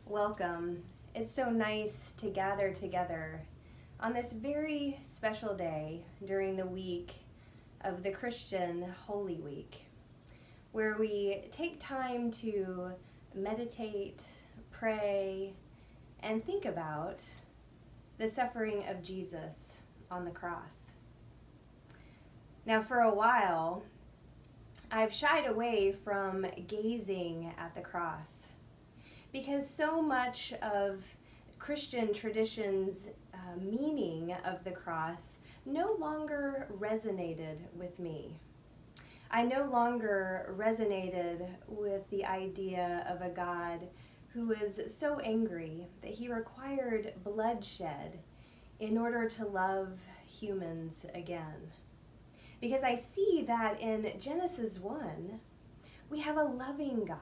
Welcome. It's so nice to gather together on this very special day during the week of the Christian Holy Week, where we take time to meditate, pray, and think about the suffering of Jesus on the cross. Now, for a while, I've shied away from gazing at the cross because so much of Christian tradition's meaning of the cross no longer resonated with me. I no longer resonated with the idea of a God who was so angry that he required bloodshed in order to love humans again. Because I see that in Genesis 1, we have a loving God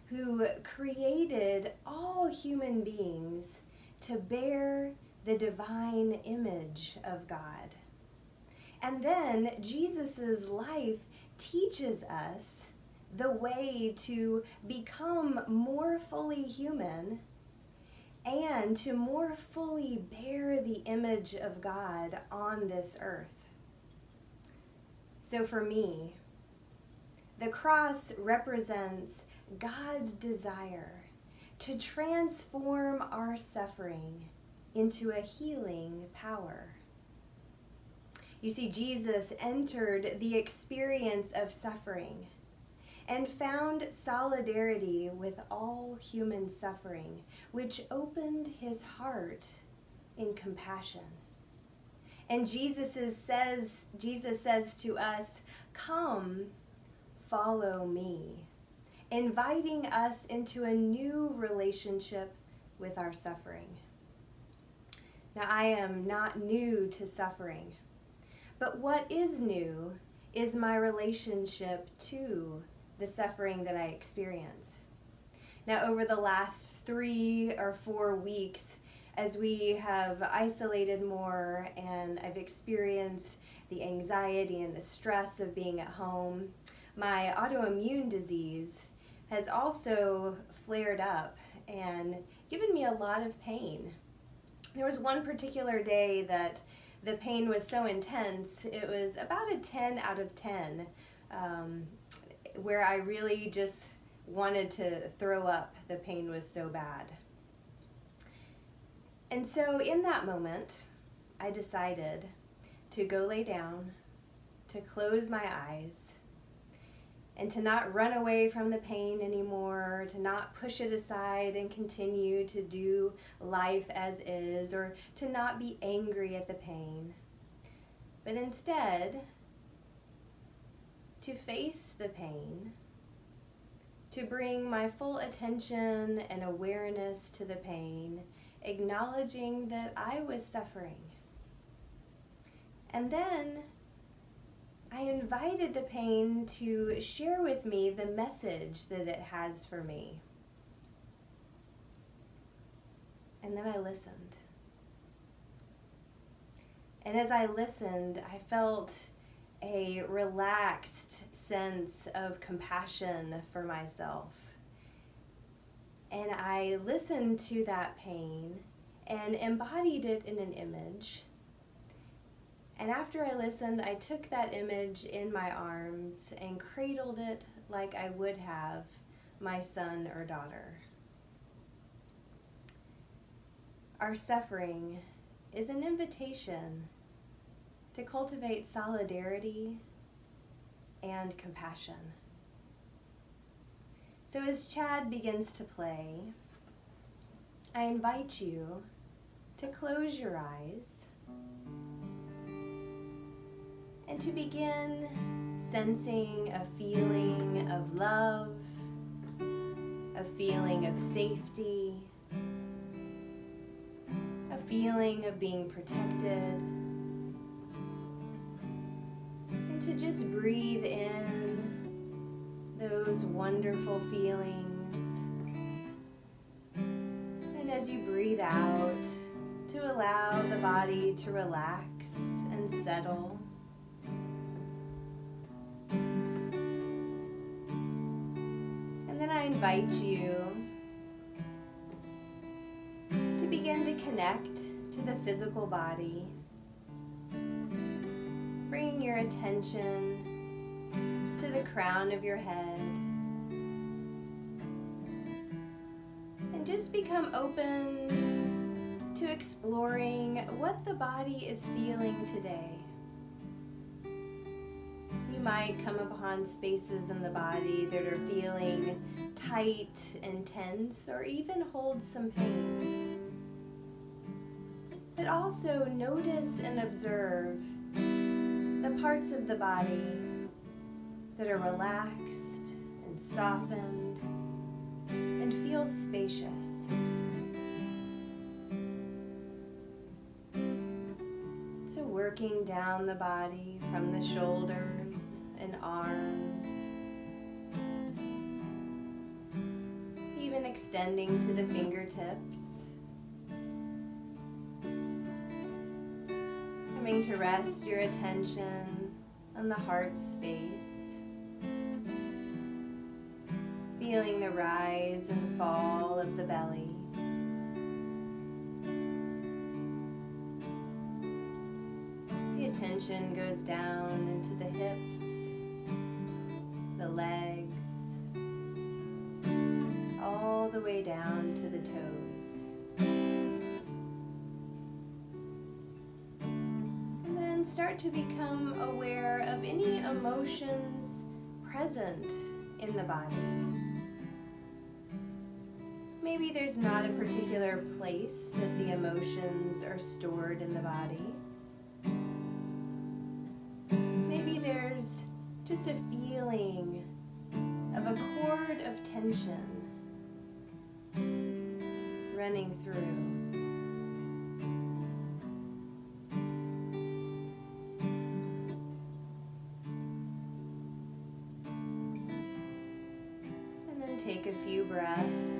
who created all human beings to bear the divine image of God. And then Jesus' life teaches us the way to become more fully human and to more fully bear the image of God on this earth. So for me, the cross represents God's desire to transform our suffering into a healing power. You see, Jesus entered the experience of suffering and found solidarity with all human suffering, which opened his heart in compassion. And Jesus says to us, "Come, follow me," inviting us into a new relationship with our suffering. Now, I am not new to suffering, but what is new is my relationship to the suffering that I experience. Now, over the last 3 or 4 weeks, as we have isolated more and I've experienced the anxiety and the stress of being at home, my autoimmune disease has also flared up and given me a lot of pain. There was one particular day that the pain was so intense, it was about a 10 out of 10, where I really just wanted to throw up. The pain was so bad. And so in that moment, I decided to go lay down, to close my eyes, and to not run away from the pain anymore, to not push it aside and continue to do life as is, or to not be angry at the pain, but instead to face the pain, to bring my full attention and awareness to the pain, acknowledging that I was suffering. And then I invited the pain to share with me the message that it has for me. And then I listened. And as I listened, I felt a relaxed sense of compassion for myself. And I listened to that pain and embodied it in an image. And after I listened, I took that image in my arms and cradled it like I would have my son or daughter. Our suffering is an invitation to cultivate solidarity and compassion. So as Chad begins to play, I invite you to close your eyes and to begin sensing a feeling of love, a feeling of safety, a feeling of being protected, and to just breathe in those wonderful feelings. And as you breathe out, to allow the body to relax and settle. And then I invite you connect to the physical body, bringing your attention to the crown of your head, and just become open to exploring what the body is feeling today. You might come upon spaces in the body that are feeling tight and tense, or even hold some pain. But also notice and observe the parts of the body that are relaxed and softened and feel spacious. So working down the body from the shoulders and arms, even extending to the fingertips, coming to rest your attention on the heart space, feeling the rise and fall of the belly. The attention goes down into the hips, the legs, all the way down to the toes. And then start to become aware of any emotions present in the body. Maybe there's not a particular place that the emotions are stored in the body. Maybe there's just a feeling of a cord of tension running through. And then take a few breaths.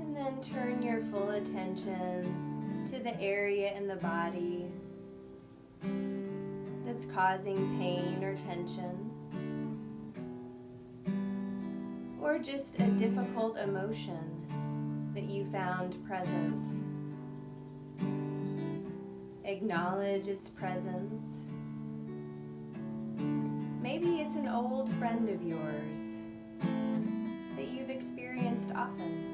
And then turn your full attention to the area in the body that's causing pain or tension, or just a difficult emotion that you found present. Acknowledge its presence. Maybe it's an old friend of yours that you've experienced often.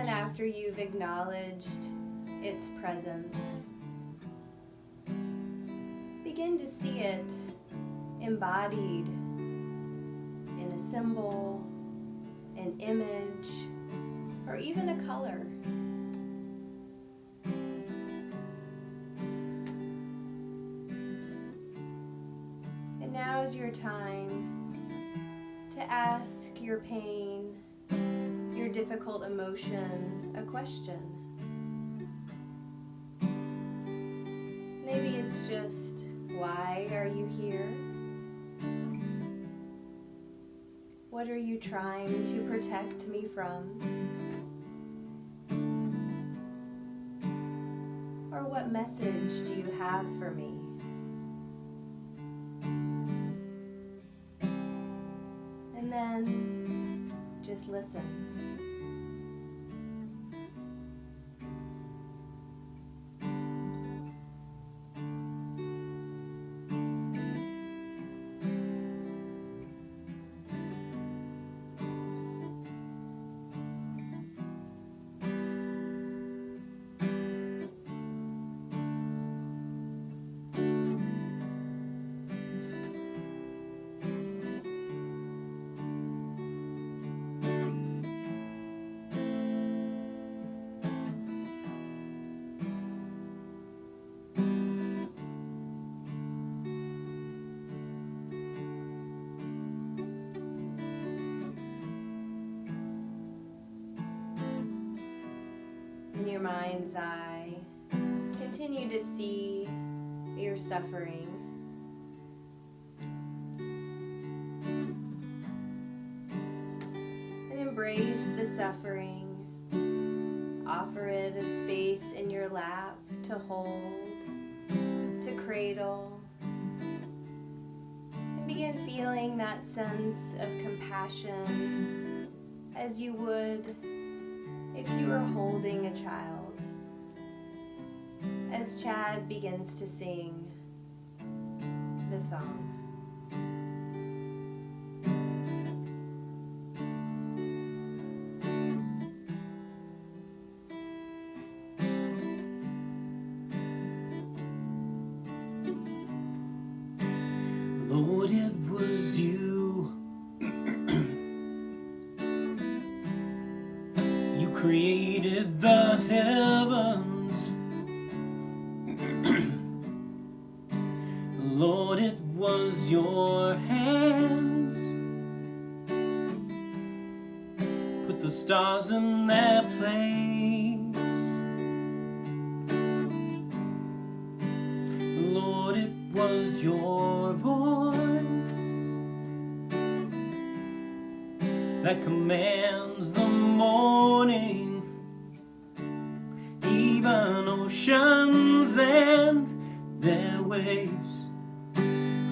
After you've acknowledged its presence, begin to see it embodied in a symbol, an image, or even a color. And now's your time to ask your pain, your difficult emotion, a question. Maybe it's just, why are you here? What are you trying to protect me from? Or what message do you have for me? And then just listen. In your mind's eye, continue to see your suffering. And embrace the suffering. Offer it a space place in your lap to hold, to cradle. And begin feeling that sense of compassion as you would if you were holding a child. As Chad begins to sing the song. Lord, it was you. You created the heavens. Lord, it was your hands. Put the stars in their place. Lord, it was your voice that commands the morning. Even oceans and their waves,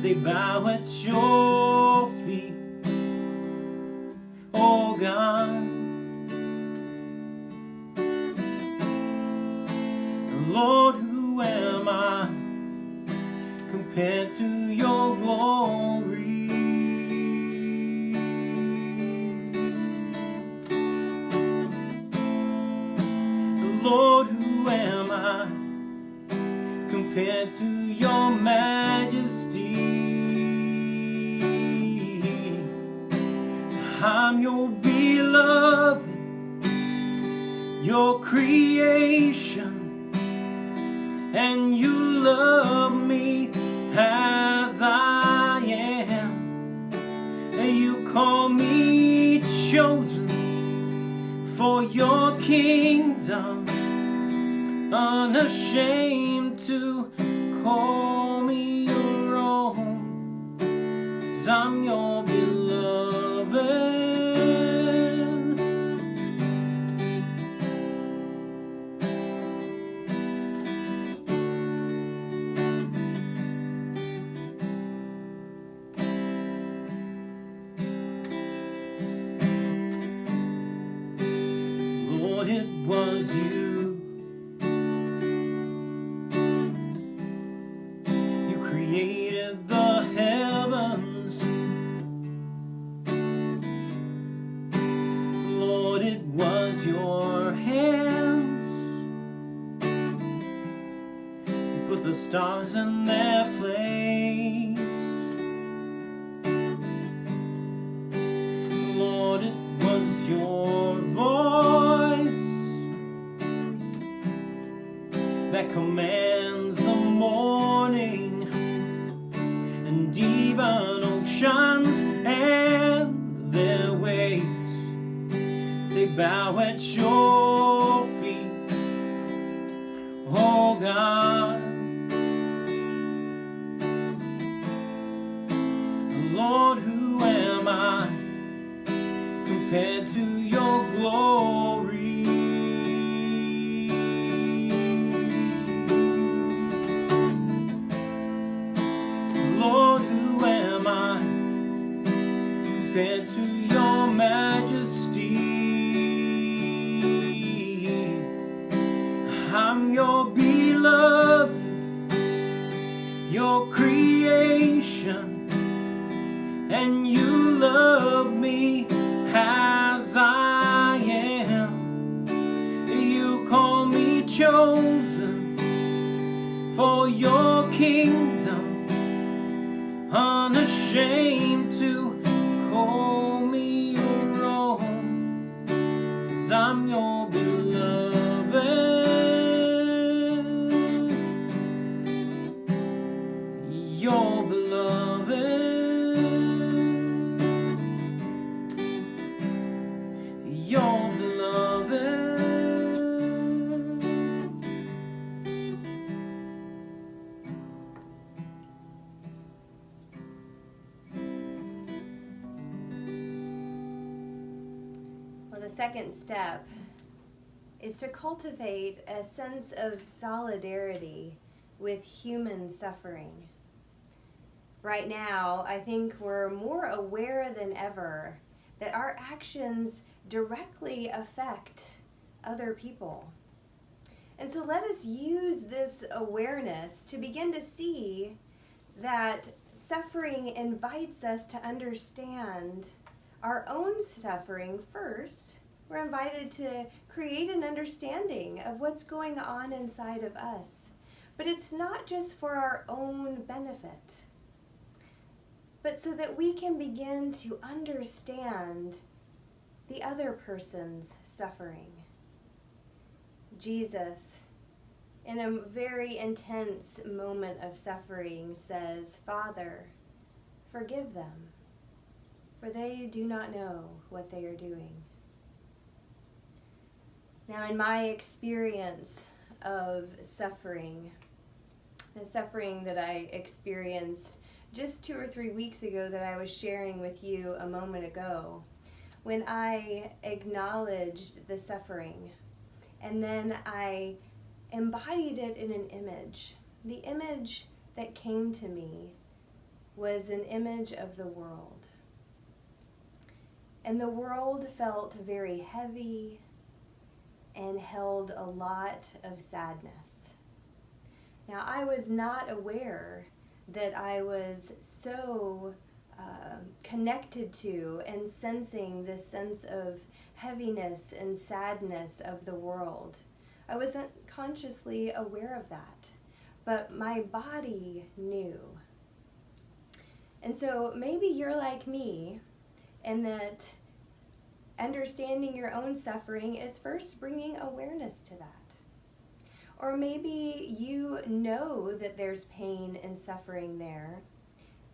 they bow at your feet, oh God. Lord, who am I compared to your glory? Lord, who am I compared to your majesty? I'm your beloved, your creation, and you love me as I am. You call me chosen for your kingdom, unashamed to call me your own, 'cause I'm your beloved. Lord, it was you. You created the heavens. Lord, it was your hands. You put the stars in their place. Lord, it was your voice that commands the morning, and even oceans and their waves, they bow at your feet, oh God. Lord, who am I compared to your glory? Lord, who am I compared to your majesty? I'm your beloved, your creation, and you love me as I am. You call me chosen for your kingdom, unashamed to call me your own, 'cause I'm your beloved. Your beloved. Your beloved. Well, the second step is to cultivate a sense of solidarity with human suffering. Right now, I think we're more aware than ever that our actions directly affect other people. And so let us use this awareness to begin to see that suffering invites us to understand our own suffering first. We're invited to create an understanding of what's going on inside of us. But it's not just for our own benefit, but so that we can begin to understand the other person's suffering. Jesus, in a very intense moment of suffering, says, "Father, forgive them, for they do not know what they are doing." Now, in my experience of suffering, the suffering that I experienced just 2 or 3 weeks ago that I was sharing with you a moment ago, when I acknowledged the suffering and then I embodied it in an image. The image that came to me was an image of the world. And the world felt very heavy and held a lot of sadness. Now, I was not aware that I was so connected to and sensing this sense of heaviness and sadness of the world. I wasn't consciously aware of that, but my body knew. And so maybe you're like me, and that understanding your own suffering is first bringing awareness to that. Or maybe you know that there's pain and suffering there,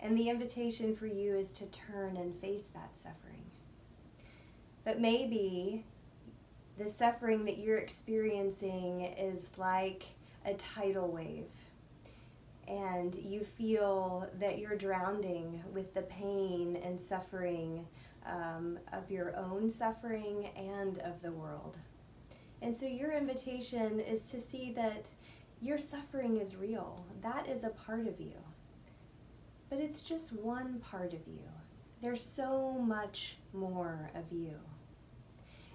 and the invitation for you is to turn and face that suffering. But maybe the suffering that you're experiencing is like a tidal wave, and you feel that you're drowning with the pain and suffering of your own suffering and of the world. And so your invitation is to see that your suffering is real. That is a part of you. But it's just one part of you. There's so much more of you.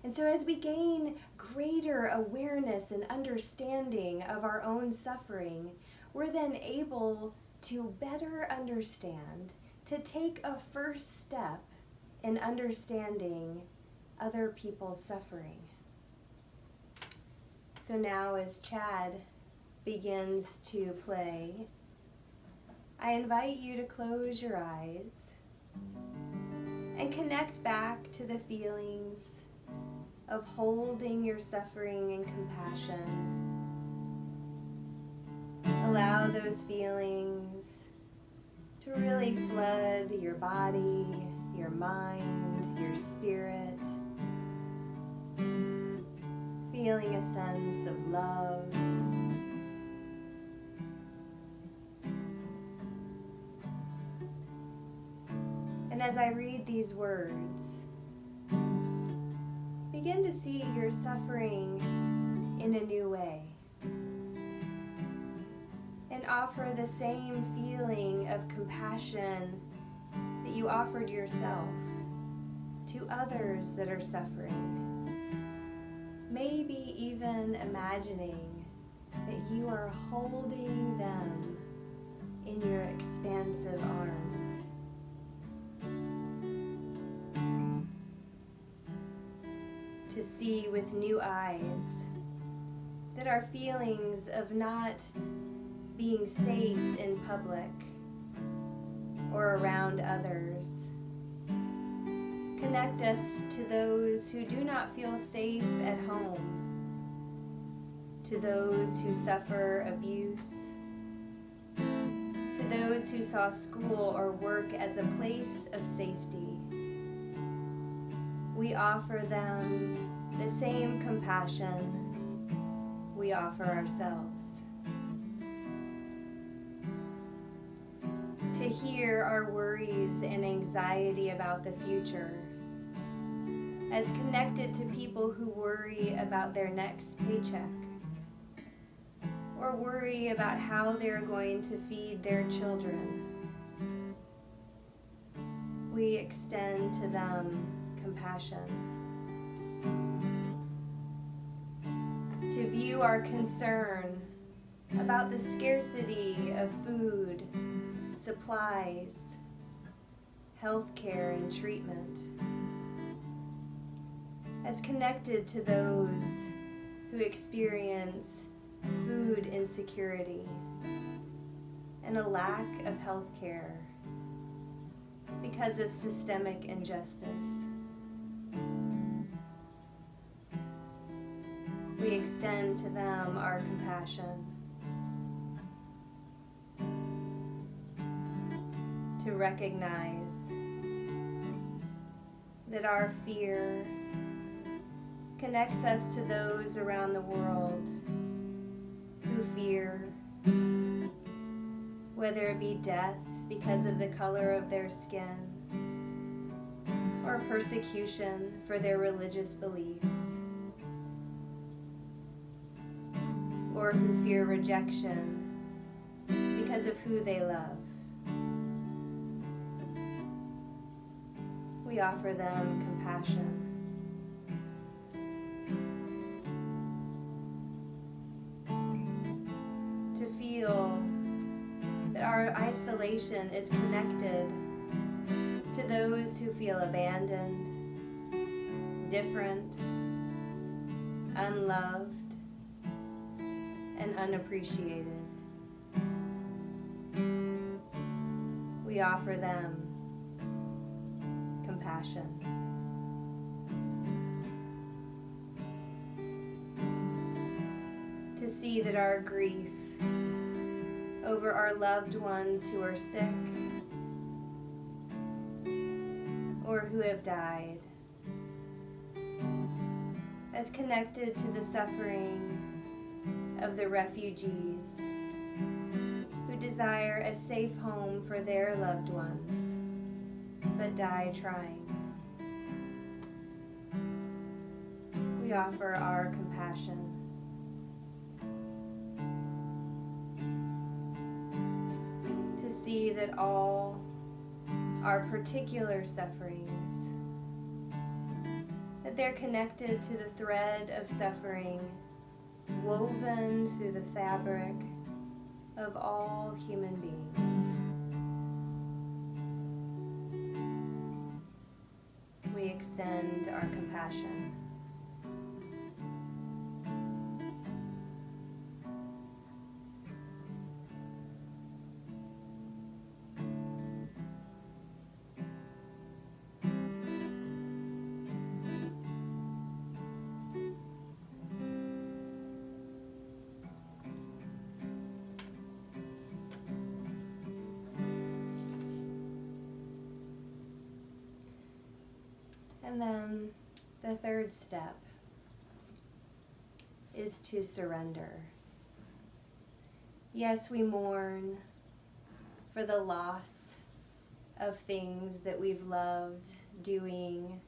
And so as we gain greater awareness and understanding of our own suffering, we're then able to better understand, to take a first step in understanding other people's suffering. So now as Chad begins to play, I invite you to close your eyes and connect back to the feelings of holding your suffering and compassion. Allow those feelings to really flood your body, your mind, your spirit. Feeling a sense of love. And as I read these words, begin to see your suffering in a new way. And offer the same feeling of compassion that you offered yourself to others that are suffering. Maybe even imagining that you are holding them in your expansive arms. To see with new eyes that our feelings of not being safe in public or around others connect us to those who do not feel safe at home, to those who suffer abuse, to those who saw school or work as a place of safety. We offer them the same compassion we offer ourselves. To hear our worries and anxiety about the future as connected to people who worry about their next paycheck or worry about how they're going to feed their children. We extend to them compassion. To view our concern about the scarcity of food, supplies, healthcare, and treatment as connected to those who experience food insecurity and a lack of healthcare because of systemic injustice. We extend to them our compassion. To recognize that our fear connects us to those around the world who fear, whether it be death because of the color of their skin or persecution for their religious beliefs, or who fear rejection because of who they love. We offer them compassion. To feel that our isolation is connected to those who feel abandoned, different, unloved, and unappreciated. We offer them compassion. To see that our grief over our loved ones who are sick or who have died as connected to the suffering of the refugees who desire a safe home for their loved ones but die trying. We offer our compassion. To see that all our particular sufferings, that they're connected to the thread of suffering woven through the fabric of all human beings. We extend our compassion. And then the third step is to surrender. Yes, we mourn for the loss of things that we've loved doing,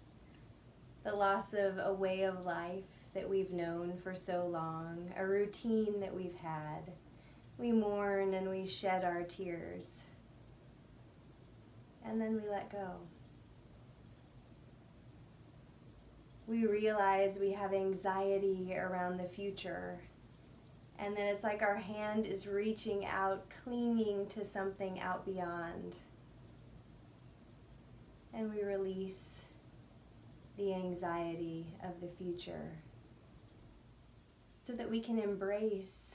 the loss of a way of life that we've known for so long, a routine that we've had. We mourn and we shed our tears, and then we let go. We realize we have anxiety around the future, and then it's like our hand is reaching out, clinging to something out beyond. And we release the anxiety of the future so that we can embrace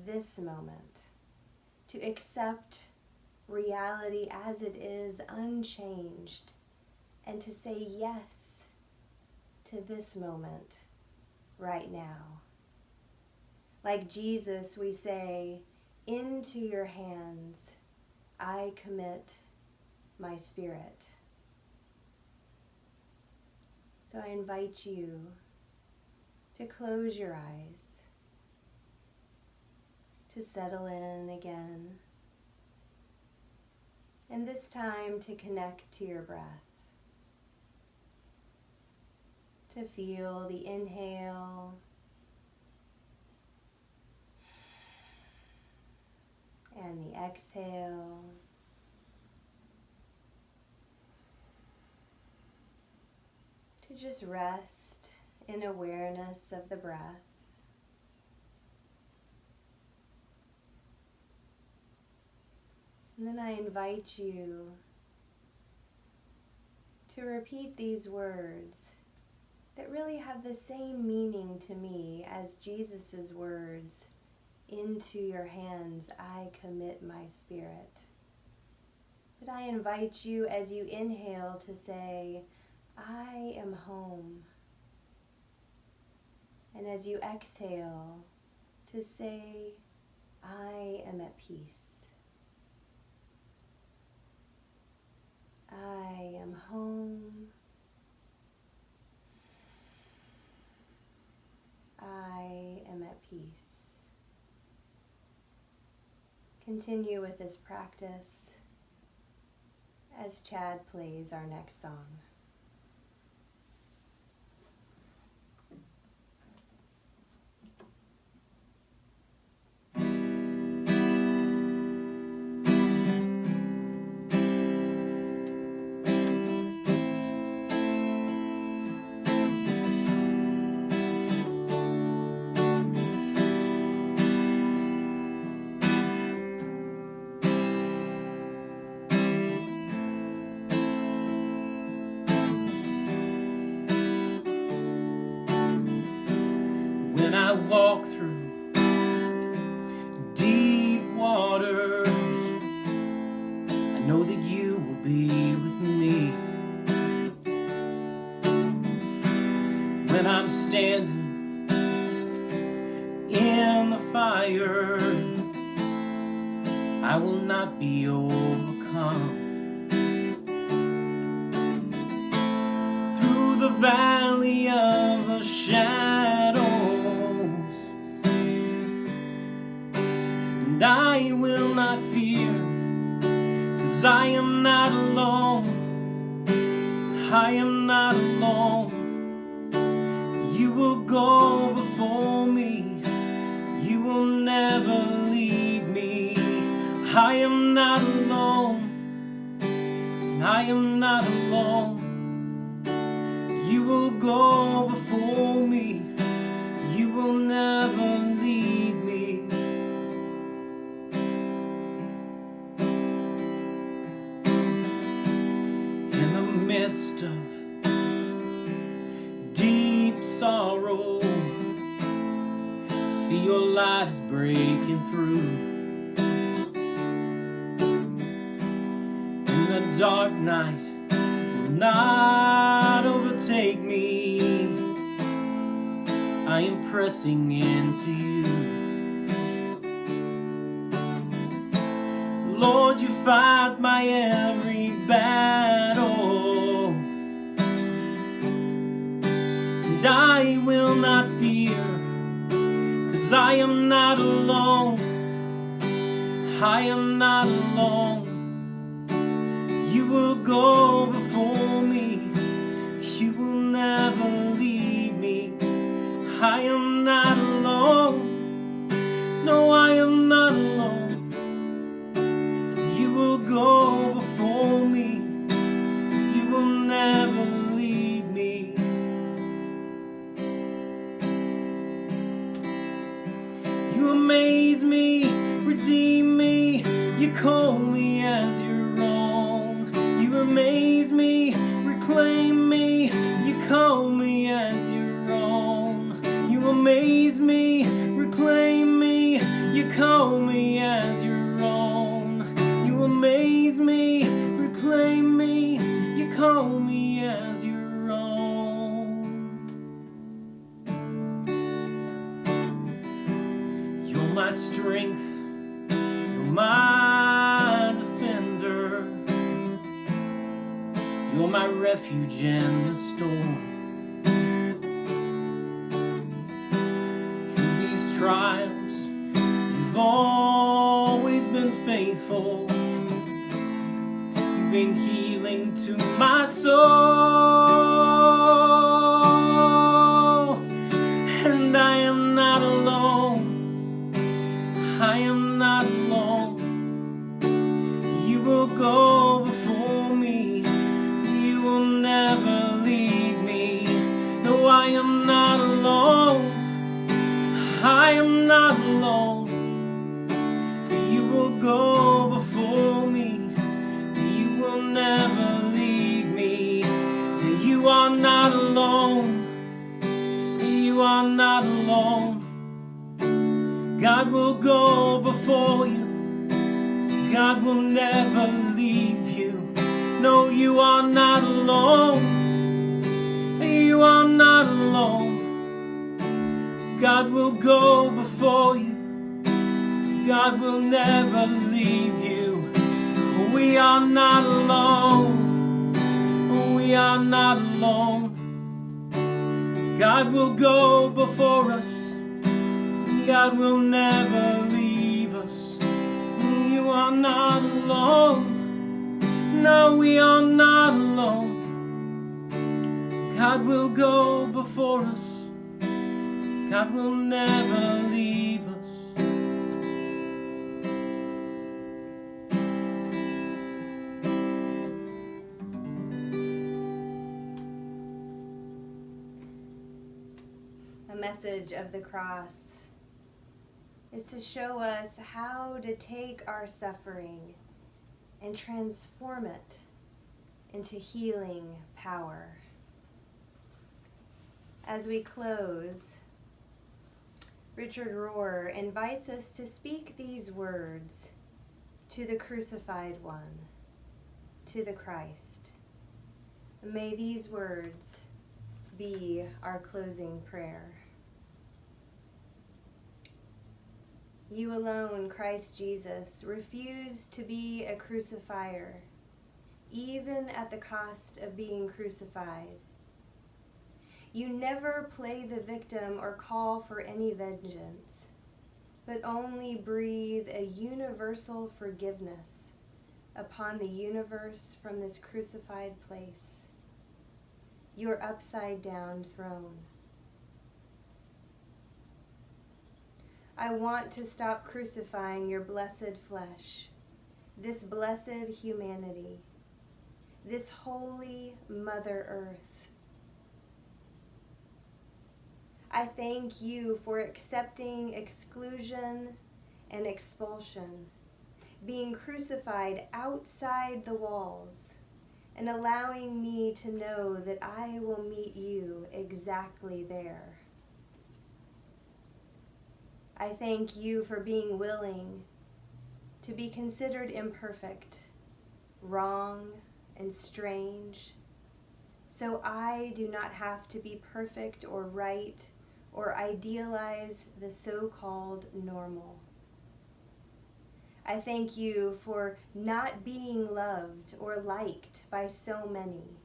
this moment, to accept reality as it is, unchanged, and to say yes to this moment right now. Like Jesus, we say, "Into your hands I commit my spirit." So I invite you to close your eyes, to settle in again, and this time to connect to your breath. to feel the inhale and the exhale. To just rest in awareness of the breath. And then I invite you to repeat these words that really have the same meaning to me as Jesus' words, "Into your hands I commit my spirit." But I invite you as you inhale to say, "I am home." And as you exhale to say, "I am at peace." I am home. I am at peace. Continue with this practice as Chad plays our next song. When I walk through deep waters, I know that you will be with me. When I'm standing in the fire, I will not be overcome. Through the valley of the shadows, and I will not fear, 'cause I am not alone. I am not alone. You will go before me. You will never leave me. I am not alone. I am not alone. You will go before me. You will never leave me. In the midst of deep sorrow, see your light is breaking through. In the dark night will not overtake me. I am pressing into you. Lord, you fight my every battle, and I will not fear, 'cause I am not alone. I am not alone. You will go before me. You will never leave me. I am not alone. No, I am not alone. You will go before me. You will never leave me. You amaze me, redeem me. You call me as your own. You amaze me, reclaim me. You call me as your own. You amaze me, reclaim me. You call me as your own. You amaze me, reclaim me. You call me as your own. You're my strength. You're my defender. You're my refuge in the storm. Through these trials, you've always been faithful. You've been healing to my soul. I am not alone. You will go before me. You will never leave me. No, I am not alone. I am not alone. You will go before me. You will never leave me. You are not alone. You are not alone. God will go before you. God will never leave you. No, you are not alone. You are not alone. God will go before you. God will never leave you. We are not alone. We are not alone. God will go before us. God will never leave us. You are not alone. No, we are not alone. God will go before us. God will never leave us. A message of the cross is to show us how to take our suffering and transform it into healing power. As we close, Richard Rohr invites us to speak these words to the crucified one, to the Christ. May these words be our closing prayer. You alone, Christ Jesus, refuse to be a crucifier, even at the cost of being crucified. You never play the victim or call for any vengeance, but only breathe a universal forgiveness upon the universe from this crucified place, your upside-down throne. I want to stop crucifying your blessed flesh, this blessed humanity, this holy Mother Earth. I thank you for accepting exclusion and expulsion, being crucified outside the walls, and allowing me to know that I will meet you exactly there. I thank you for being willing to be considered imperfect, wrong, and strange, so I do not have to be perfect or right or idealize the so-called normal. I thank you for not being loved or liked by so many,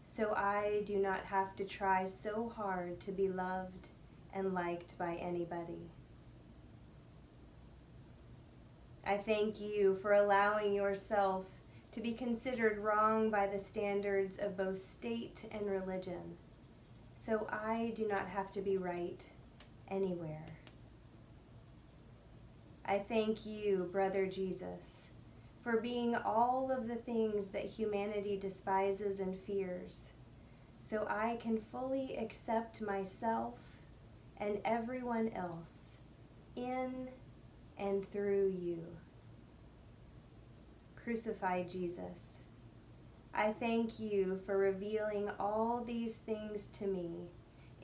so I do not have to try so hard to be loved and liked by anybody. I thank you for allowing yourself to be considered wrong by the standards of both state and religion, so I do not have to be right anywhere. I thank you, Brother Jesus, for being all of the things that humanity despises and fears, so I can fully accept myself and everyone else in and through you. Crucified Jesus, I thank you for revealing all these things to me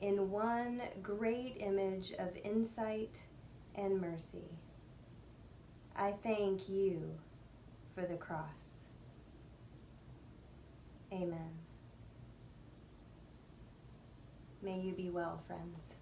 in one great image of insight and mercy. I thank you for the cross. Amen. May you be well, friends.